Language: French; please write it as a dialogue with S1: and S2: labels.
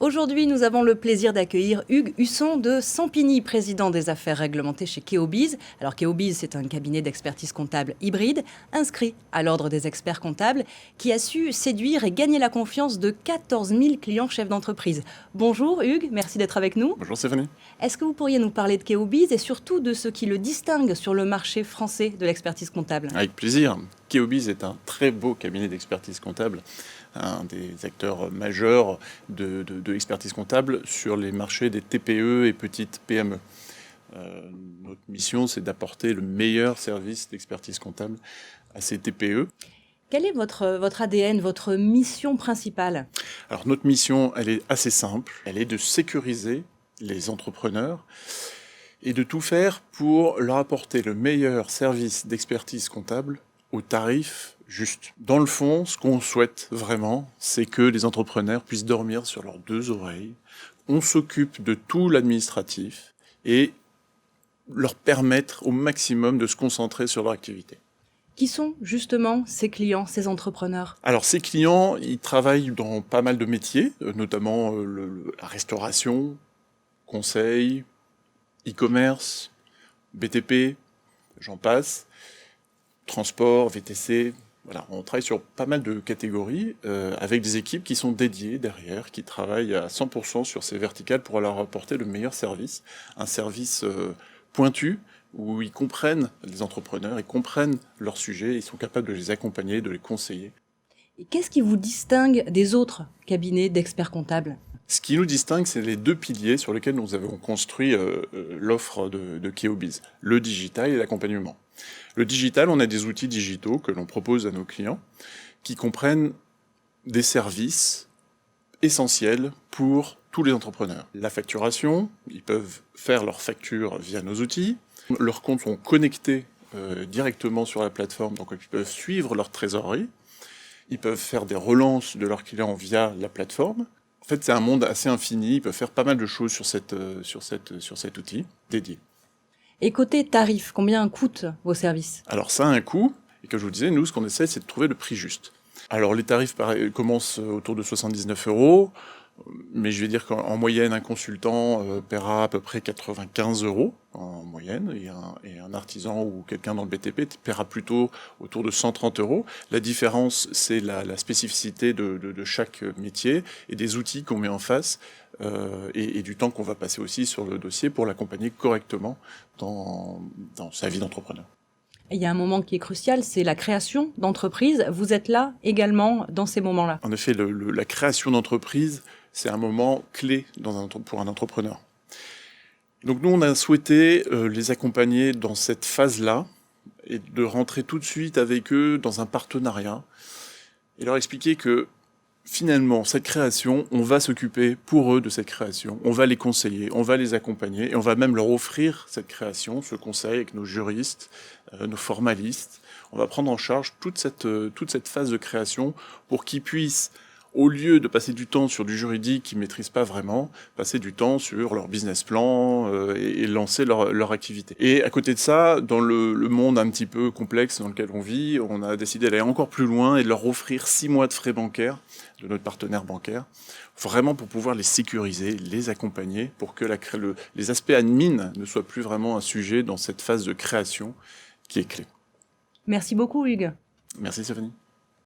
S1: Aujourd'hui, nous avons le plaisir d'accueillir Hugues Husson de Sampigny, président des affaires réglementées chez Keobiz. Alors Keobiz, c'est un cabinet d'expertise comptable hybride, inscrit à l'ordre des experts comptables, qui a su séduire et gagner la confiance de 14 000 clients chefs d'entreprise. Bonjour Hugues, merci d'être avec nous.
S2: Bonjour Stéphanie.
S1: Est-ce que vous pourriez nous parler de Keobiz et surtout de ce qui le distingue sur le marché français de l'expertise comptable?
S2: Avec plaisir. Keobiz est un très beau cabinet d'expertise comptable, un des acteurs majeurs de l'expertise comptable sur les marchés des TPE et petites PME. Notre mission, c'est d'apporter le meilleur service d'expertise comptable à ces TPE.
S1: Quel est votre ADN, votre mission principale?
S2: Alors notre mission, elle est assez simple. Elle est de sécuriser les entrepreneurs et de tout faire pour leur apporter le meilleur service d'expertise comptable au tarif juste. Dans le fond, ce qu'on souhaite vraiment, c'est que les entrepreneurs puissent dormir sur leurs deux oreilles. On s'occupe de tout l'administratif et leur permettre au maximum de se concentrer sur leur activité.
S1: Qui sont justement ces clients, ces entrepreneurs?
S2: Alors ces clients, ils travaillent dans pas mal de métiers, notamment la restauration, conseil, e-commerce, BTP, j'en passe, transport, VTC. Voilà, on travaille sur pas mal de catégories avec des équipes qui sont dédiées derrière, qui travaillent à 100% sur ces verticales pour leur apporter le meilleur service, un service pointu où ils comprennent, les entrepreneurs, ils comprennent leurs sujets, ils sont capables de les accompagner, de les conseiller.
S1: Et qu'est-ce qui vous distingue des autres cabinets d'experts comptables?
S2: Ce qui nous distingue, c'est les deux piliers sur lesquels nous avons construit l'offre de Keobiz, le digital et l'accompagnement. Le digital, on a des outils digitaux que l'on propose à nos clients qui comprennent des services essentiels pour tous les entrepreneurs. La facturation, ils peuvent faire leurs factures via nos outils. Leurs comptes sont connectés directement sur la plateforme, donc ils peuvent suivre leur trésorerie. Ils peuvent faire des relances de leurs clients via la plateforme. En fait, c'est un monde assez infini. Ils peuvent faire pas mal de choses sur cet outil dédié.
S1: Et côté tarif, combien coûtent vos services?
S2: Alors ça a un coût, et comme je vous disais, nous, ce qu'on essaie, c'est de trouver le prix juste. Alors les tarifs commencent autour de 79 €, mais je vais dire qu'en moyenne, un consultant paiera à peu près 95 € en moyenne, et un artisan ou quelqu'un dans le BTP paiera plutôt autour de 130 €. La différence, c'est la spécificité de chaque métier et des outils qu'on met en face, et du temps qu'on va passer aussi sur le dossier pour l'accompagner correctement dans sa vie d'entrepreneur.
S1: Il y a un moment qui est crucial, c'est la création d'entreprise. Vous êtes là également dans ces moments-là.
S2: En effet, la création d'entreprise, c'est un moment clé pour un entrepreneur. Donc nous, on a souhaité les accompagner dans cette phase-là et de rentrer tout de suite avec eux dans un partenariat et leur expliquer que finalement, cette création, on va s'occuper pour eux de cette création, on va les conseiller, on va les accompagner et on va même leur offrir cette création, ce conseil avec nos juristes, nos formalistes. On va prendre en charge toute cette phase de création pour qu'ils puissent, au lieu de passer du temps sur du juridique qu'ils ne maîtrisent pas vraiment, passer du temps sur leur business plan et lancer leur activité. Et à côté de ça, dans le monde un petit peu complexe dans lequel on vit, on a décidé d'aller encore plus loin et de leur offrir 6 mois de frais bancaires de notre partenaire bancaire, vraiment pour pouvoir les sécuriser, les accompagner, pour que les aspects admin ne soient plus vraiment un sujet dans cette phase de création qui est clé.
S1: Merci beaucoup Hugues.
S2: Merci Stéphanie.